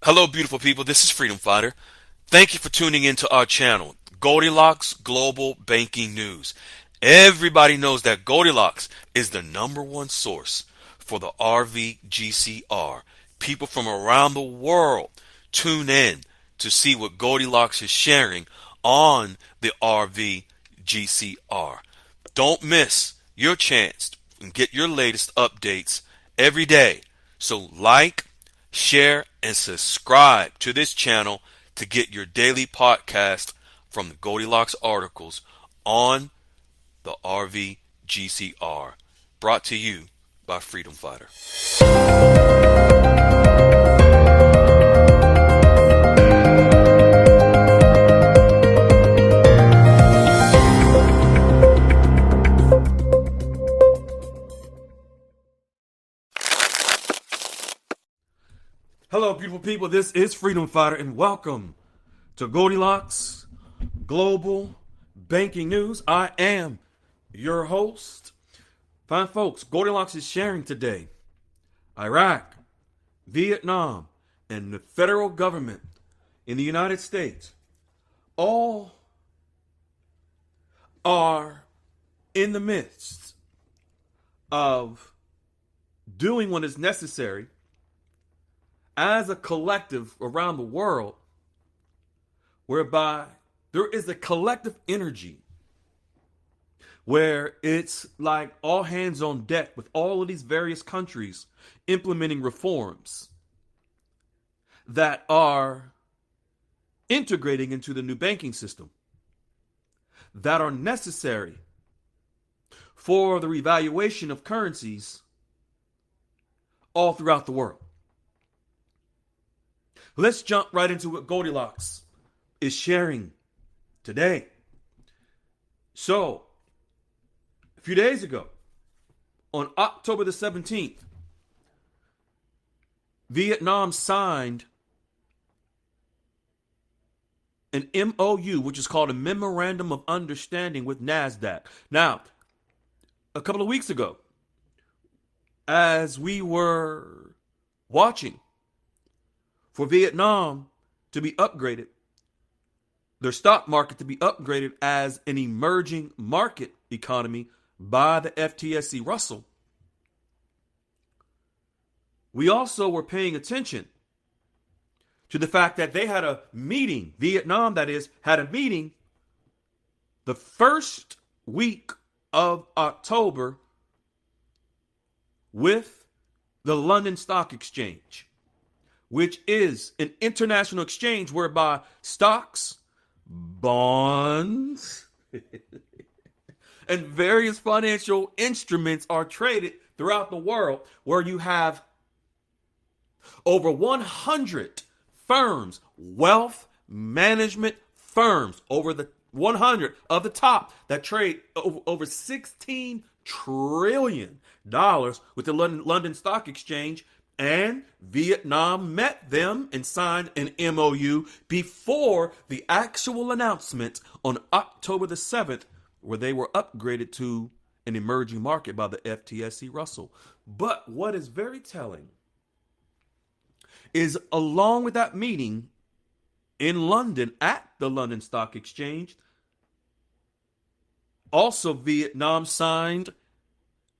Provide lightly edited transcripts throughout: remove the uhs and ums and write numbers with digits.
Hello, beautiful people. This is Freedom Fighter. Thank you for tuning into our channel, Goldilocks Global Banking News. Everybody knows that Goldilocks is the #1 source for the RVGCR. People from around the world tune in to see what Goldilocks is sharing on the RVGCR. Don't miss your chance and get your latest updates every day. So like, share, and subscribe to this channel to get your daily podcast from the Goldilocks articles on the RVGCR. Brought to you by Freedom Fighter. Hello, beautiful people. This is Freedom Fighter, and welcome to Goldilocks Global Banking News. I am your host. Fine folks, Goldilocks is sharing today Iraq, Vietnam, and the federal government in the United States all are in the midst of doing what is necessary as a collective around the world, whereby there is a collective energy where it's like all hands on deck with all of these various countries implementing reforms that are integrating into the new banking system that are necessary for the revaluation of currencies all throughout the world. Let's jump right into what Goldilocks is sharing today. So, a few days ago, on October the 17th, Vietnam signed an MOU, which is called a Memorandum of Understanding with NASDAQ. Now, a couple of weeks ago, as we were watching for Vietnam to be upgraded, their stock market to be upgraded as an emerging market economy by the FTSE Russell, we also were paying attention to the fact that they had a meeting, Vietnam that is, had a meeting the first week of October with the London Stock Exchange, which is an international exchange whereby stocks, bonds, and various financial instruments are traded throughout the world, where you have over 100 firms, wealth management firms, over the 100 of the top that trade over $16 trillion with the London Stock Exchange. And Vietnam met them and signed an MOU before the actual announcement on October the 7th, where they were upgraded to an emerging market by the FTSE Russell. But what is very telling is, along with that meeting in London at the London Stock Exchange, also Vietnam signed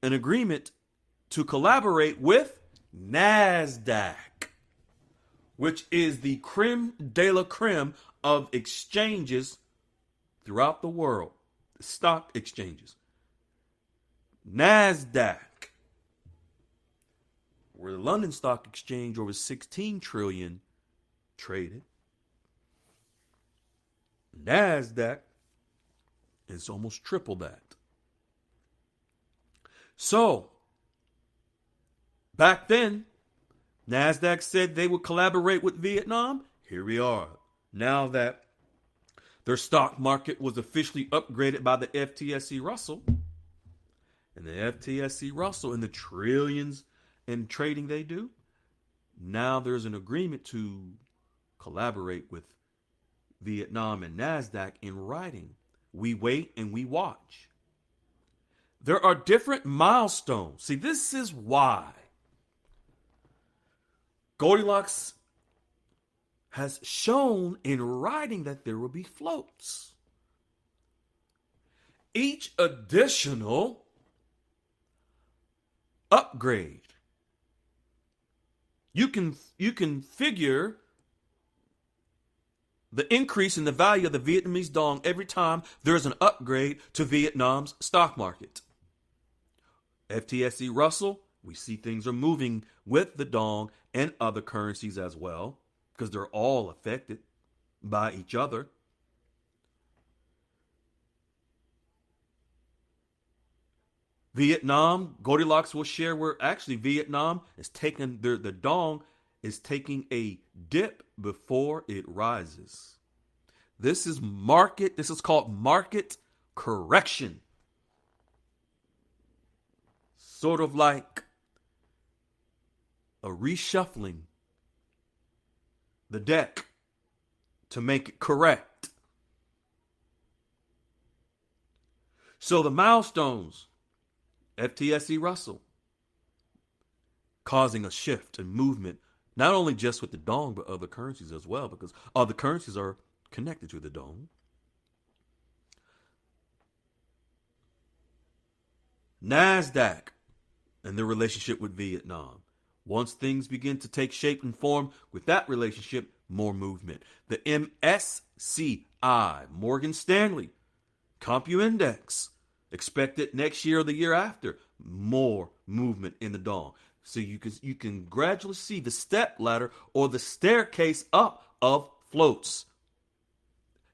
an agreement to collaborate with NASDAQ, which is the creme de la creme of exchanges throughout the world, the stock exchanges. NASDAQ, where the London Stock Exchange over 16 trillion traded, NASDAQ is almost triple that. So, back then, NASDAQ said they would collaborate with Vietnam. Here we are. Now that their stock market was officially upgraded by the FTSE Russell, and the FTSE Russell and the trillions in trading they do, now there's an agreement to collaborate with Vietnam and NASDAQ in writing. We wait and we watch. There are different milestones. See, this is why Goldilocks has shown in writing that there will be floats. Each additional upgrade, you can figure the increase in the value of the Vietnamese dong every time there's an upgrade to Vietnam's stock market. FTSE Russell, we see things are moving with the dong and other currencies as well, because they're all affected by each other. Vietnam, Goldilocks will share where actually Vietnam is taking the dong is taking a dip before it rises. This is called market correction. Sort of like a reshuffling the deck to make it correct. So the milestones, FTSE Russell, causing a shift and movement, not only just with the dong, but other currencies as well, because other currencies are connected to the dong. NASDAQ and their relationship with Vietnam. Once things begin to take shape and form with that relationship, more movement. The MSCI, Morgan Stanley, Compu Index, expected next year or the year after, more movement in the dong. So you can gradually see the step ladder or the staircase up of floats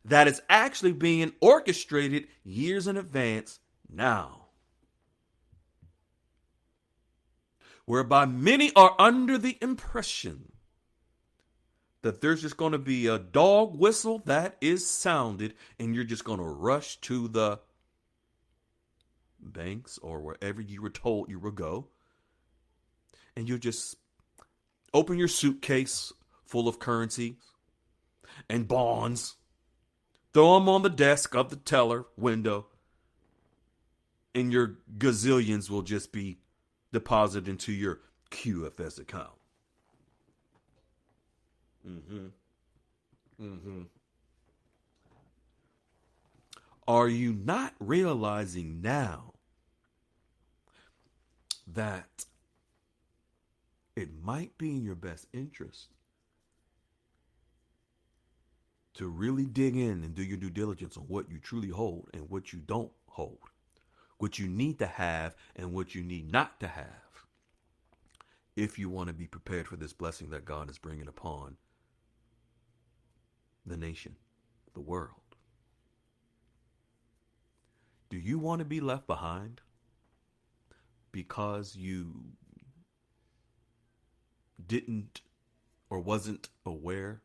that is actually being orchestrated years in advance now. Whereby many are under the impression that there's just going to be a dog whistle that is sounded and you're just going to rush to the banks or wherever you were told you would go, and you just open your suitcase full of currencies and bonds, throw them on the desk of the teller window, and your gazillions will just be deposited into your QFS account. Are you not realizing now that it might be in your best interest to really dig in and do your due diligence on what you truly hold and what you don't hold, what you need to have and what you need not to have, if you want to be prepared for this blessing that God is bringing upon the nation, the world? Do you want to be left behind because you didn't or wasn't aware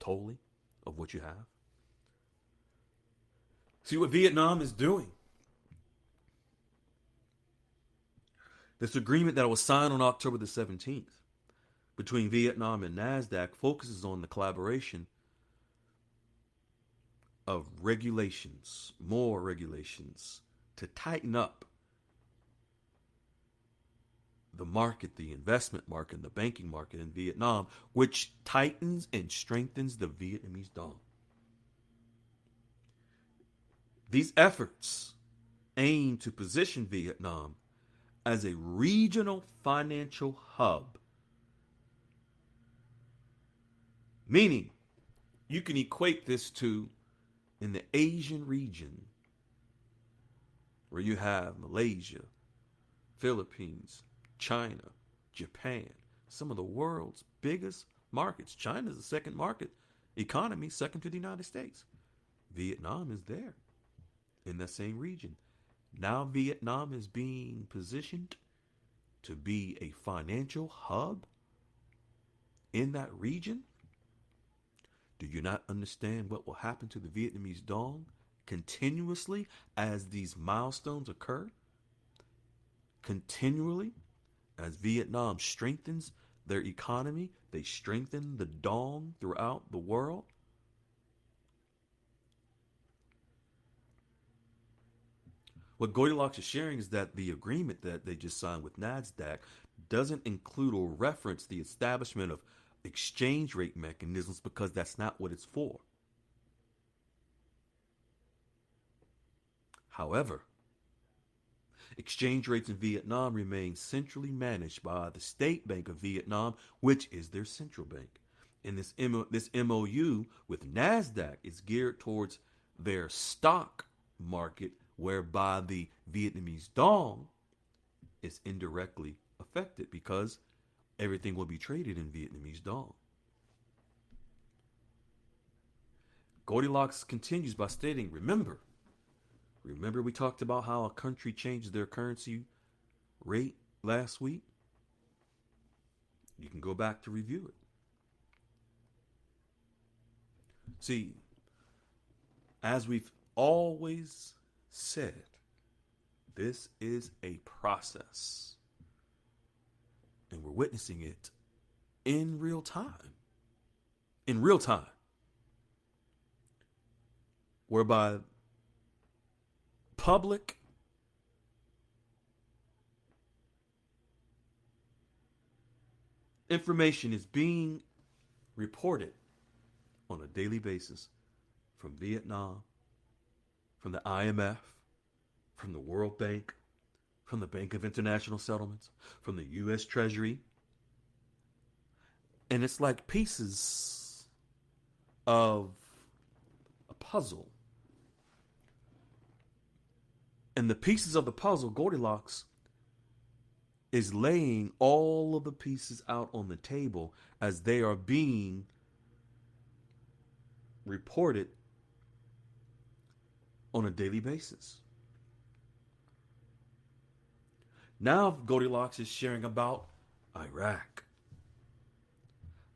totally of what you have? See what Vietnam is doing. This agreement that was signed on October the 17th between Vietnam and NASDAQ focuses on the collaboration of regulations, more regulations, to tighten up the market, the investment market, the banking market in Vietnam, which tightens and strengthens the Vietnamese dong. These efforts aim to position Vietnam as a regional financial hub. Meaning, you can equate this to in the Asian region, where you have Malaysia, Philippines, China, Japan, some of the world's biggest markets. China is the second market economy, second to the United States. Vietnam is there in that same region. Now Vietnam is being positioned to be a financial hub in that region. Do you not understand what will happen to the Vietnamese dong continuously as these milestones occur? Continually, as Vietnam strengthens their economy, they strengthen the dong throughout the world. What Goldilocks is sharing is that the agreement that they just signed with NASDAQ doesn't include or reference the establishment of exchange rate mechanisms because that's not what it's for. However, exchange rates in Vietnam remain centrally managed by the State Bank of Vietnam, which is their central bank. And this MOU with NASDAQ is geared towards their stock market, whereby the Vietnamese dong is indirectly affected because everything will be traded in Vietnamese dong. Goldilocks continues by stating, remember we talked about how a country changed their currency rate last week? You can go back to review it. See, as we've always said, this is a process. And we're witnessing it in real time. In real time. Whereby public information is being reported on a daily basis from Vietnam, from the IMF, from the World Bank, from the Bank of International Settlements, from the U.S. Treasury. And it's like pieces of a puzzle. And the pieces of the puzzle, Goldilocks is laying all of the pieces out on the table as they are being reported on a daily basis. Now Goldilocks is sharing about Iraq.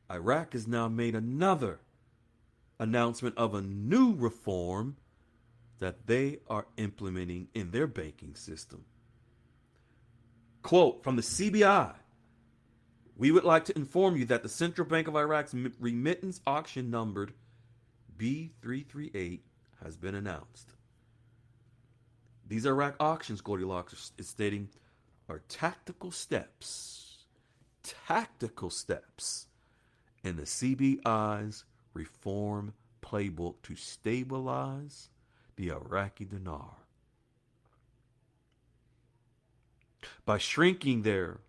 Iraq has now made another announcement of a new reform that they are implementing in their banking system. Quote from the CBI, we would like to inform you that the Central Bank of Iraq's remittance auction numbered B338 has been announced. These Iraq auctions, Goldilocks is stating, are tactical steps in the CBI's reform playbook to stabilize the Iraqi dinar. By shrinking their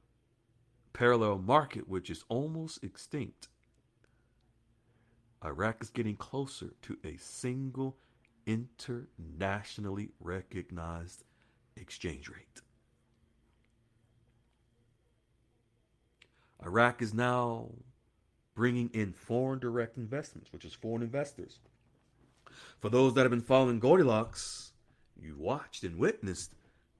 parallel market, which is almost extinct, Iraq is getting closer to a single internationally recognized exchange rate. Iraq is now bringing in foreign direct investments, which is foreign investors. For those that have been following Goldilocks, you watched and witnessed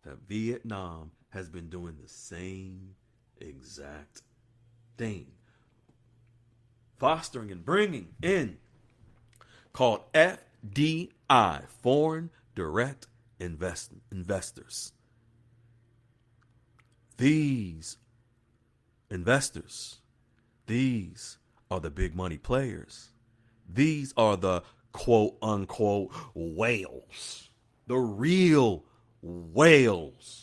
that Vietnam has been doing the same exact thing. Fostering and bringing in, called FDI, foreign direct investors. These investors, these are the big money players. These are the quote unquote whales, the real whales.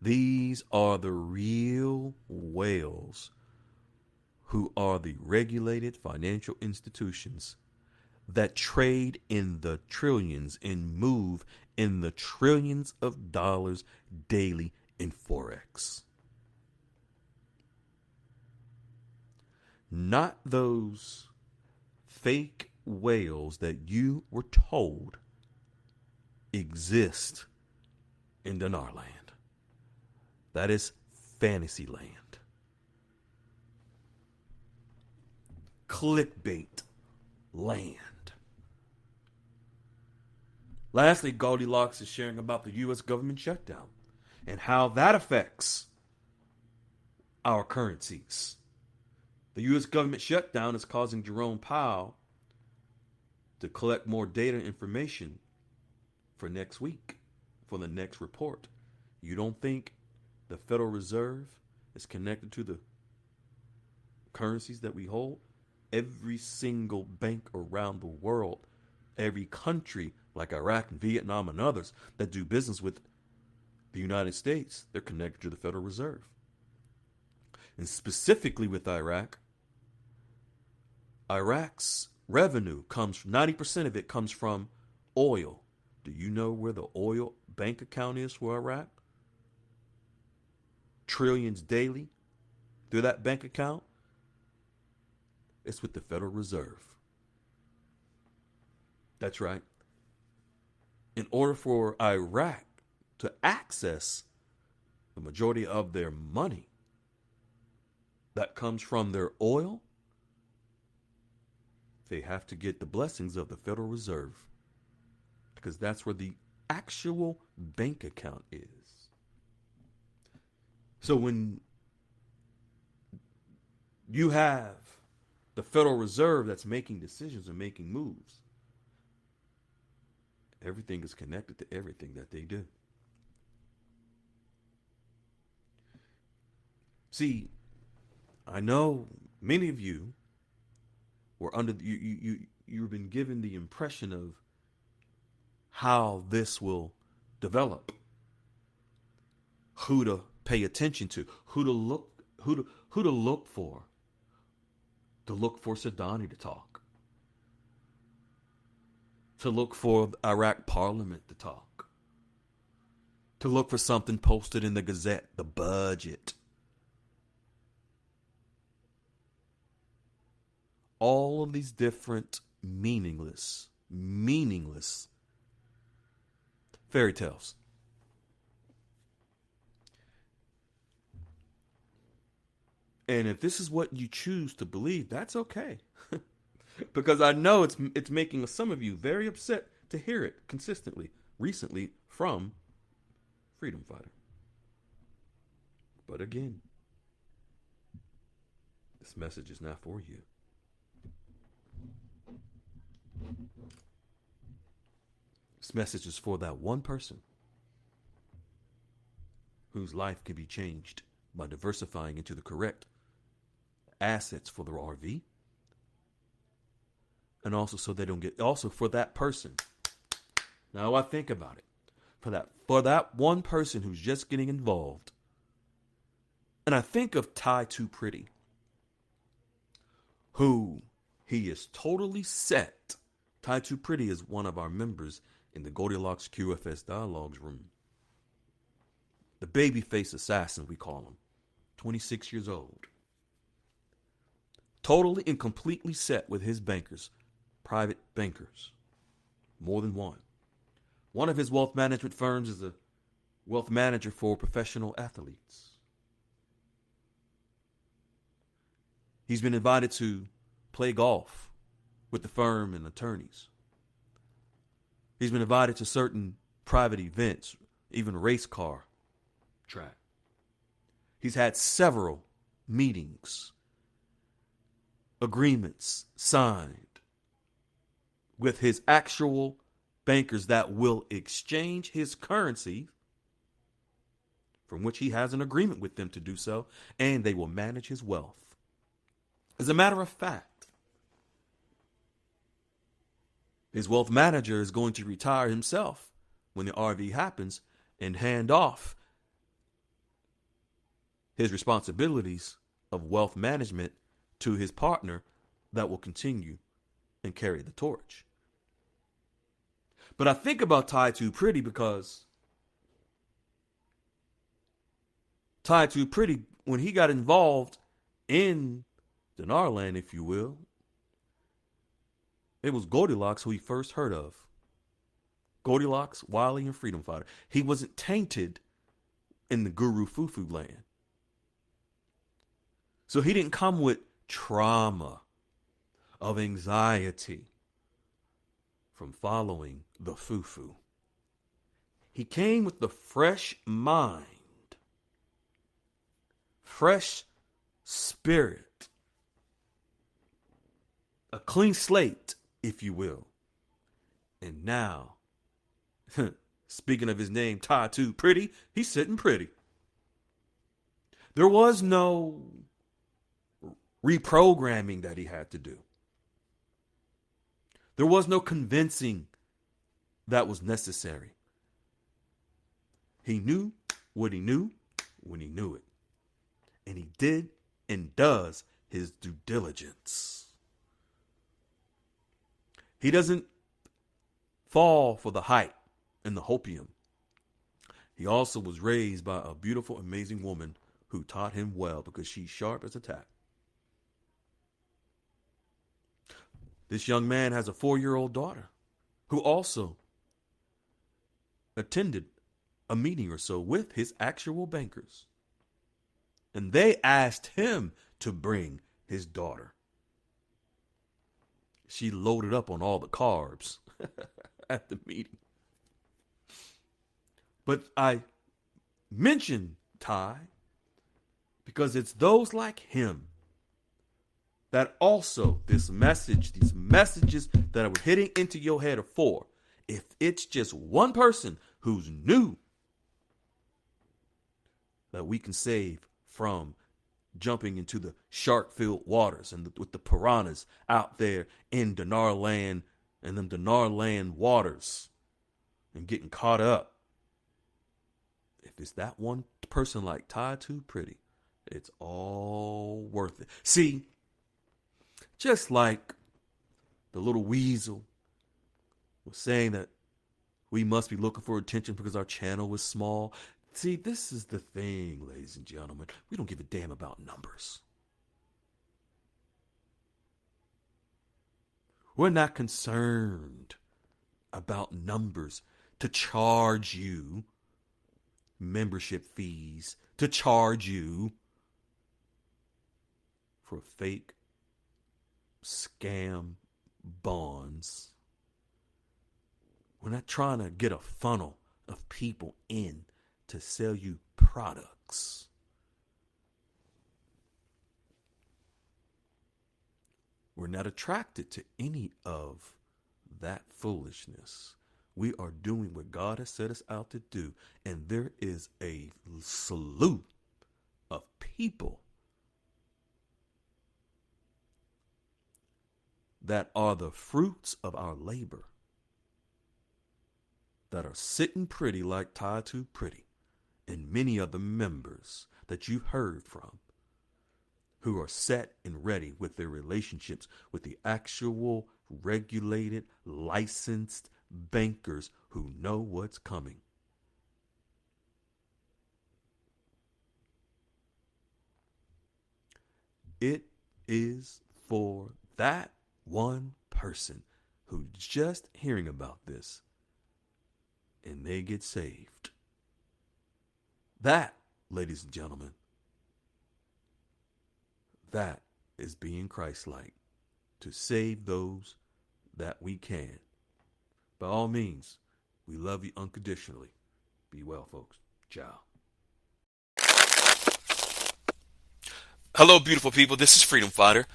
These are the real whales who are the regulated financial institutions that trade in the trillions and move in the trillions of dollars daily in Forex. Not those fake whales that you were told exist in DINAR land. That is fantasy land. Clickbait land. Lastly, Goldilocks is sharing about the U.S. government shutdown and how that affects our currencies. The U.S. government shutdown is causing Jerome Powell to collect more data and information for next week, for the next report. You don't think the Federal Reserve is connected to the currencies that we hold? Every single bank around the world, every country like Iraq and Vietnam and others that do business with The United States, they're connected to the Federal Reserve. And specifically with Iraq, Iraq's revenue comes from 90% of it comes from oil. Do you know where the oil bank account is for Iraq? Trillions daily through that bank account. It's with the Federal Reserve. That's right. In order for Iraq to access the majority of their money that comes from their oil, they have to get the blessings of the Federal Reserve, because that's where the actual bank account is. So when you have the Federal Reserve that's making decisions and making moves, everything is connected to everything that they do. See, I know many of you were under you've been given the impression of how this will develop, who to pay attention to, who to look for. To look for Sadani to talk. To look for the Iraq Parliament to talk. To look for something posted in the Gazette, the budget. All of these different meaningless fairy tales. And if this is what you choose to believe, that's okay. Because I know it's making some of you very upset to hear it consistently, recently, from Freedom Fighter. But again, this message is not for you. This message is for that one person whose life can be changed by diversifying into the correct assets for their RV. And also so they don't get, also for that person. Now I think about it. For that one person who's just getting involved. And I think of Ty Too Pretty, who he is totally set. Ty Too Pretty is one of our members in the Goldilocks QFS Dialogues room. The babyface assassin, we call him. 26 years old. Totally and completely set with his bankers. Private bankers. More than one. One of his wealth management firms is a wealth manager for professional athletes. He's been invited to play golf with the firm and attorneys. He's been invited to certain private events, even a race car track. He's had several meetings, agreements signed with his actual bankers that will exchange his currency, from which he has an agreement with them to do so, and they will manage his wealth. As a matter of fact, his wealth manager is going to retire himself when the RV happens and hand off his responsibilities of wealth management to his partner that will continue and carry the torch. But I think about Ty Too Pretty because Ty Too Pretty, when he got involved in DINAR land, if you will, it was Goldilocks who he first heard of. Goldilocks, Wiley, and Freedom Fighter. He wasn't tainted in the Guru Fufu land. So he didn't come with trauma of anxiety from following the Fufu. He came with the fresh mind, fresh spirit, a clean slate, if you will. And now, speaking of his name, Ty Too Pretty, he's sitting pretty. There was no reprogramming that he had to do. There was no convincing that was necessary. He knew what he knew when he knew it. And he did and does his due diligence. He doesn't fall for the hype and the hopium. He also was raised by a beautiful, amazing woman who taught him well because she's sharp as a tack. This young man has a 4-year-old daughter who also attended a meeting or so with his actual bankers. And they asked him to bring his daughter. She loaded up on all the carbs at the meeting. But I mention Ty because it's those like him that also these messages that are hitting into your head are for. If it's just one person who's new that we can save from jumping into the shark-filled waters and with the piranhas out there in DINAR land and them DINAR land waters and getting caught up. If it's that one person like Ty Too Pretty, it's all worth it. See, just like the little weasel was saying that we must be looking for attention because our channel was small. See, this is the thing, ladies and gentlemen. We don't give a damn about numbers. We're not concerned about numbers to charge you membership fees, to charge you for fake scam bonds. We're not trying to get a funnel of people in to sell you products. We're not attracted to any of that foolishness. We are doing what God has set us out to do, and there is a slew of people that are the fruits of our labor that are sitting pretty like Ty Too Pretty, and many of the members that you've heard from who are set and ready with their relationships with the actual regulated, licensed bankers who know what's coming. It is for that one person who's just hearing about this and they get saved. That, ladies and gentlemen, that is being Christ-like, to save those that we can. By all means, we love you unconditionally. Be well, folks. Ciao. Hello, beautiful people. This is Freedom Fighter.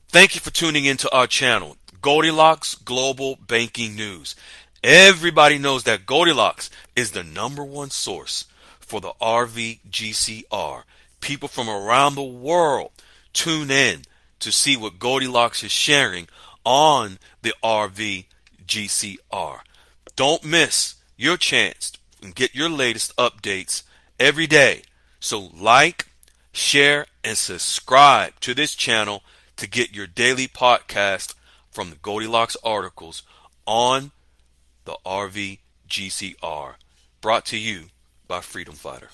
Thank you for tuning into our channel, Goldilocks Global Banking News. Everybody knows that Goldilocks is the #1 source for the RVGCR. People from around the world tune in to see what Goldilocks is sharing on the RVGCR. Don't miss your chance and get your latest updates every day. So like, share, and subscribe to this channel to get your daily podcast from the Goldilocks articles on the RVGCR. Brought to you by Freedom Fighter.